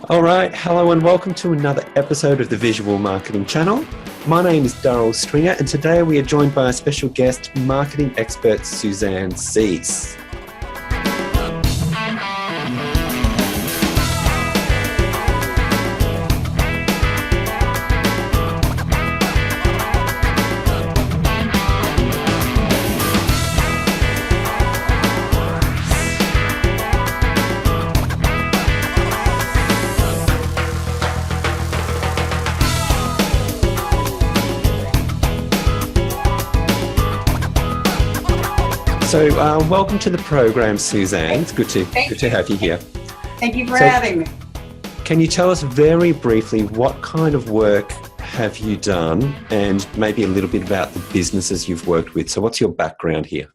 All right, hello and welcome to another episode of the Visual Marketing Channel. My name is Darryl Stringer and today we are joined by a special guest, marketing expert Suzanne Sease. So welcome to the program, Suzanne. It's good to have you here. Thank you for having me. Can you tell us very briefly what kind of work have you done and maybe a little bit about the businesses you've worked with? So what's your background here?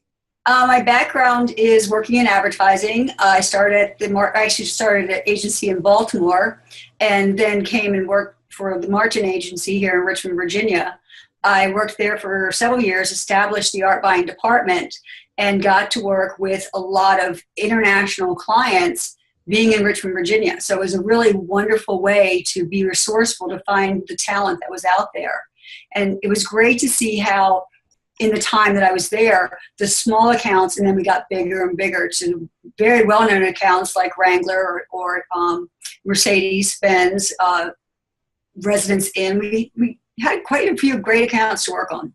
My background is working in advertising. I started an agency in Baltimore and then came and worked for the Martin agency here in Richmond, Virginia. I worked there for several years, established the art buying department, and got to work with a lot of international clients being in Richmond, Virginia. So it was a really wonderful way to be resourceful to find the talent that was out there. And it was great to see how in the time that I was there, the small accounts, and then we got bigger and bigger to very well-known accounts like Wrangler or Mercedes-Benz, Residence Inn. We had quite a few great accounts to work on.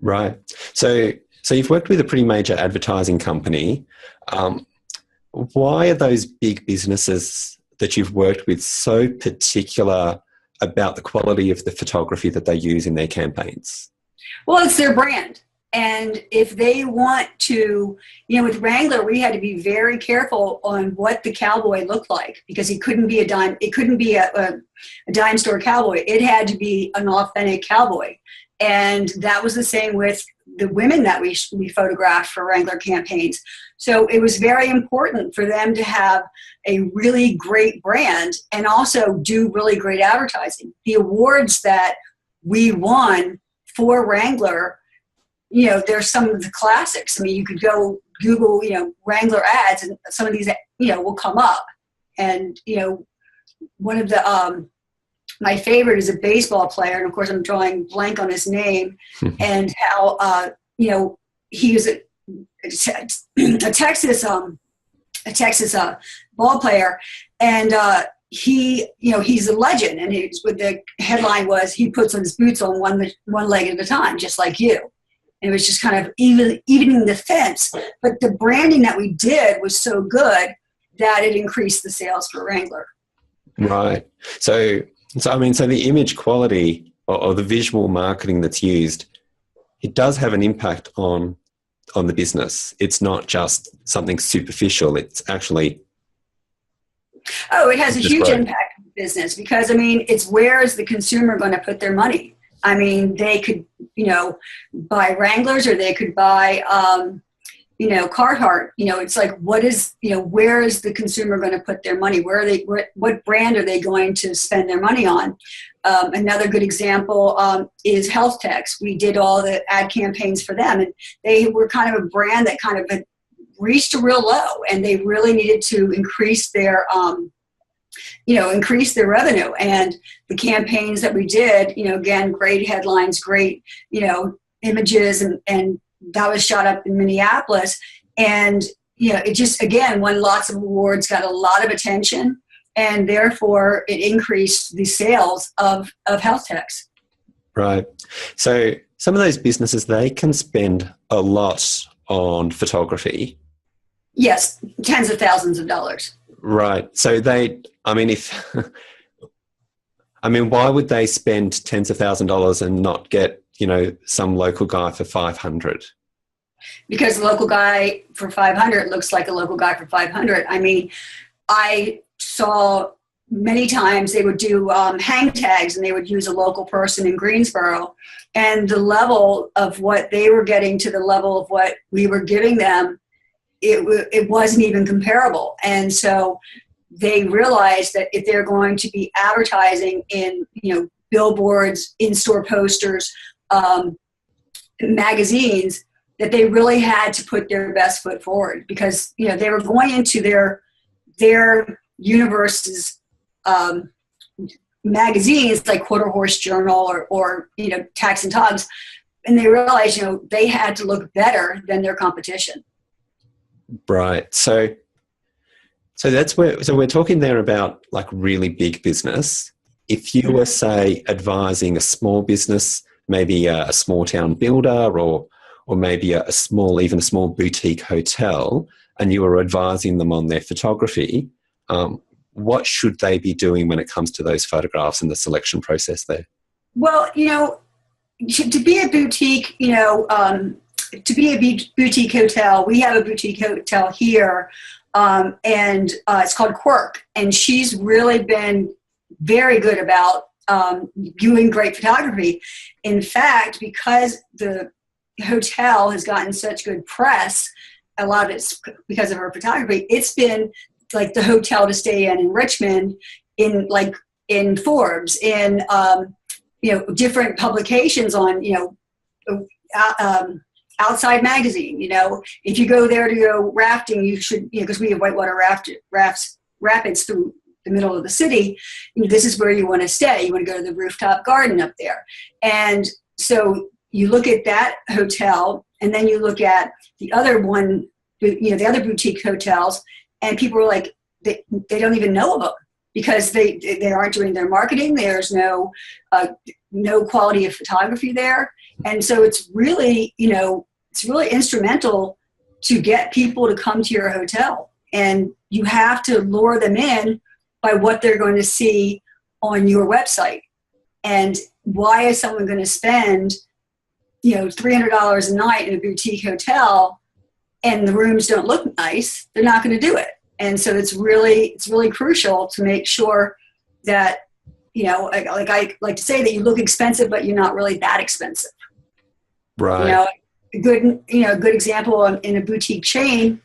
Right. So you've worked with a pretty major advertising company. Why are those big businesses that you've worked with so particular about the quality of the photography that they use in their campaigns? Well, it's their brand. And if they want to, with Wrangler, we had to be very careful on what the cowboy looked like because he couldn't be a dime store cowboy. It had to be an authentic cowboy. And that was the same with the women that we photographed for Wrangler campaigns. So it was very important for them to have a really great brand and also do really great advertising. The awards that we won for Wrangler, there's some of the classics. I mean, you could go Google, Wrangler ads and some of these, will come up. And, one of the, my favorite is a baseball player, and of course I'm drawing blank on his name, and how he was a Texas ball player, and he's a legend. And the headline was he puts on his boots on one leg at a time, just like you. And it was just kind of evening the fence. But the branding that we did was so good that it increased the sales for Wrangler. Right. So the image quality or the visual marketing that's used, it does have an impact on the business. It's not just something superficial. It's actually... Oh, it has a huge impact on the business because, it's where is the consumer going to put their money? They could, buy Wranglers or they could buy, Carhartt. It's like, where is the consumer going to put their money? What brand are they going to spend their money on? Another good example is Health Techs. We did all the ad campaigns for them, and they were kind of a brand that kind of had reached a real low, and they really needed to increase their revenue. And the campaigns that we did, again, great headlines, great, images, and that was shot up in Minneapolis. And, it just, again, won lots of awards, got a lot of attention, and therefore it increased the sales of Health Techs. Right. So some of those businesses, they can spend a lot on photography. Yes, tens of thousands of dollars. Right. So why would they spend tens of $1,000s and not get, some local guy for $500? Because the local guy for $500 looks like a local guy for $500. I saw many times they would do hang tags, and they would use a local person in Greensboro, and the level of what they were getting to the level of what we were giving them, it wasn't even comparable. And so they realized that if they're going to be advertising in, billboards, in-store posters, magazines, that they really had to put their best foot forward because, they were going into their universe's magazines like Quarter Horse Journal or Tax and Togs, and they realized, they had to look better than their competition. Right. So that's where, so we're talking there about like really big business. If you were, say, advising a small business, maybe a small town builder or maybe even a small boutique hotel, and you were advising them on their photography, what should they be doing when it comes to those photographs and the selection process there? Well, to be a boutique, boutique hotel, we have a boutique hotel here, and it's called Quirk, and she's really been very good about doing great photography. In fact, because the hotel has gotten such good press, a lot of it's because of her photography. It's been like the hotel to stay in Richmond, in Forbes, in different publications on Outside Magazine. If you go there to go rafting, you should, because we have whitewater rapids through the middle of the city. This is where you want to stay. You want to go to the rooftop garden up there, and so you look at that hotel, and then you look at the other one, the other boutique hotels, and people are like, they don't even know of them because they aren't doing their marketing. There's no quality of photography there. And so it's really, it's really instrumental to get people to come to your hotel. And you have to lure them in by what they're going to see on your website. And why is someone going to spend, $300 a night in a boutique hotel and the rooms don't look nice? They're not going to do it. And so it's really crucial to make sure that, I like to say that you look expensive, but you're not really that expensive. Right. A good example in a boutique chain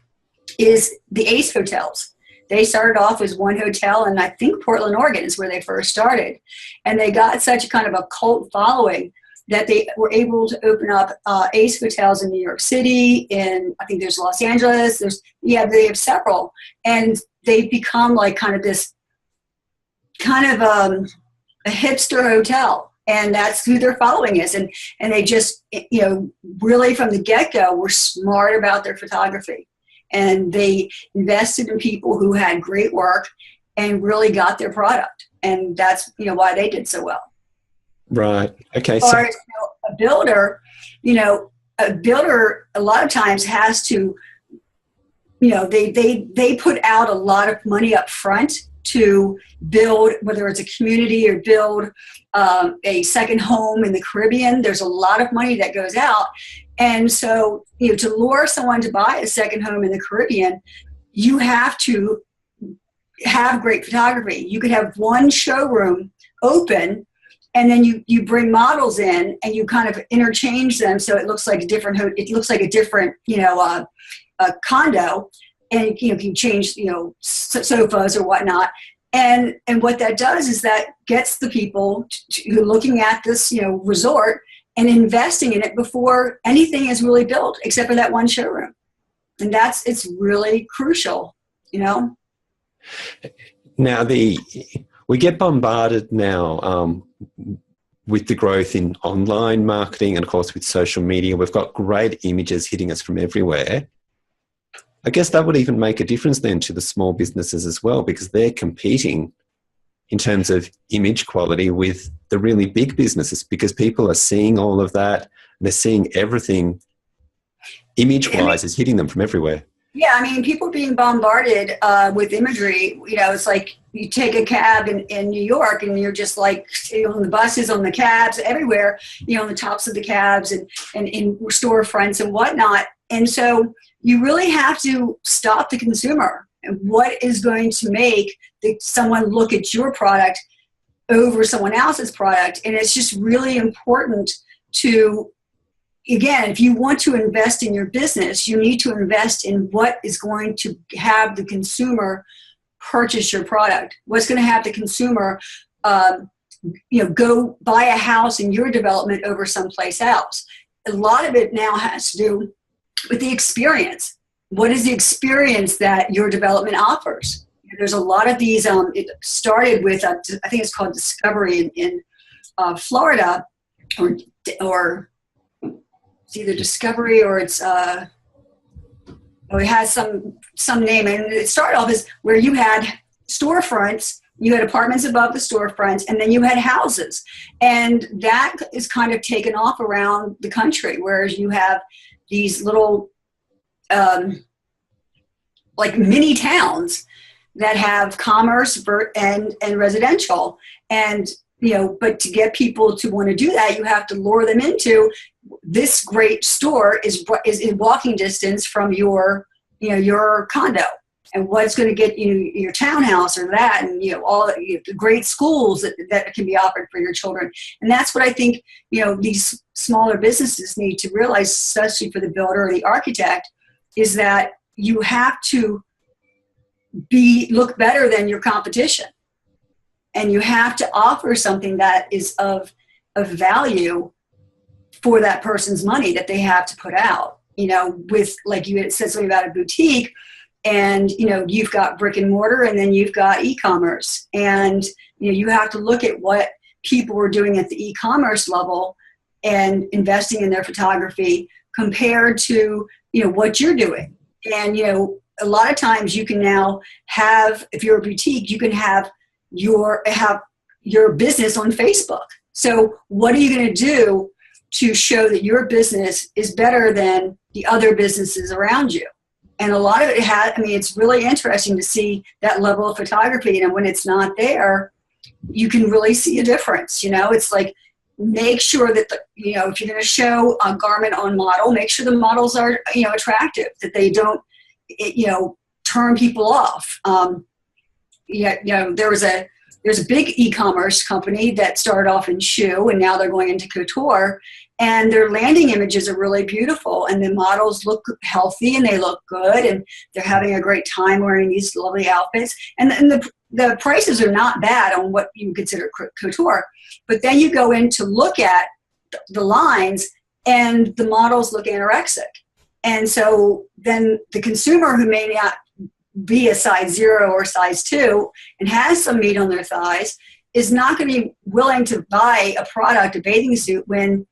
is the Ace hotels. They started off as one hotel, and I think Portland, Oregon is where they first started. And they got such a kind of a cult following that they were able to open up Ace hotels in New York City, and I think there's Los Angeles. They have several, and they've become like kind of this kind of a hipster hotel, and that's who their following is. And they just really from the get-go were smart about their photography, and they invested in people who had great work and really got their product, and that's why they did so well. Right. Okay. As far as a builder, a lot of times has to, they put out a lot of money up front to build, whether it's a community or build a second home in the Caribbean. There's a lot of money that goes out. And so, to lure someone to buy a second home in the Caribbean, you have to have great photography. You could have one showroom open, and then you bring models in and you kind of interchange them so it looks like a different condo, and you can change sofas or whatnot, and what that does is that gets the people who are looking at this resort and investing in it before anything is really built except for that one showroom. And it's really crucial. Now we get bombarded now with the growth in online marketing, and of course with social media. We've got great images hitting us from everywhere. I guess that would even make a difference then to the small businesses as well, because they're competing in terms of image quality with the really big businesses, because people are seeing all of that, and they're seeing everything image-wise is hitting them from everywhere. Yeah, people being bombarded with imagery, it's like you take a cab in New York and you're just like on the buses, on the cabs, everywhere, on the tops of the cabs and in storefronts and whatnot. And so you really have to stop the consumer. And what is going to make someone look at your product over someone else's product? And it's just really important to, again, if you want to invest in your business, you need to invest in what is going to have the consumer purchase your product. What's going to have the consumer, go buy a house in your development over someplace else. A lot of it now has to do with the experience. What is the experience that your development offers? There's a lot of these. It started with, I think it's called Discovery in Florida, or it's either Discovery or it's, it has some name. And it started off as where you had storefronts, you had apartments above the storefronts, and then you had houses. And that is kind of taken off around the country, whereas you have these little, like mini towns that have commerce and residential. And, you know, but to get people to want to do that, you have to lure them into this great store is in walking distance from your, you know, your condo. And what's going to get you your townhouse or that, and you know all the great schools that can be offered for your children. And that's what I think, you know, these smaller businesses need to realize, especially for the builder or the architect, is that you have to look better than your competition, and you have to offer something that is of value for that person's money that they have to put out. You know, with, like you had said something about a boutique. And, you know, you've got brick and mortar, and then you've got e-commerce. And, you know, you have to look at what people were doing at the e-commerce level and investing in their photography compared to, you know, what you're doing. And, you know, a lot of times you can now have, if you're a boutique, you can have your business on Facebook. So what are you going to do to show that your business is better than the other businesses around you? And a lot of it it's really interesting to see that level of photography. And when it's not there, you can really see a difference. You know, it's like, make sure that, you know, if you're going to show a garment on model, make sure the models are, you know, attractive, that they don't, you know, turn people off. You know, there's a big e-commerce company that started off in shoe, and now they're going into couture. And their landing images are really beautiful, and the models look healthy and they look good, and they're having a great time wearing these lovely outfits. And the prices are not bad on what you consider couture. But then you go in to look at the lines, and the models look anorexic. And so then the consumer, who may not be a size 0 or size 2 and has some meat on their thighs, is not going to be willing to buy a product, a bathing suit, when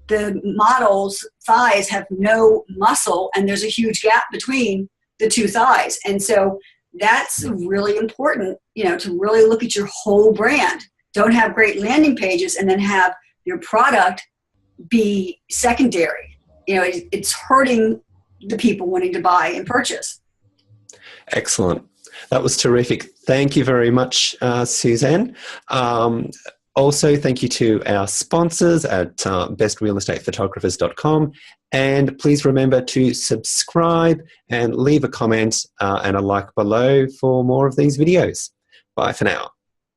the model's thighs have no muscle and there's a huge gap between the two thighs. And so that's really important, you know, to really look at your whole brand. Don't have great landing pages and then have your product be secondary. You know, it's hurting the people wanting to buy and purchase. Excellent. That was terrific. Thank you very much, Suzanne. Also, thank you to our sponsors at bestrealestatephotographers.com. And please remember to subscribe and leave a comment and a like below for more of these videos. Bye for now.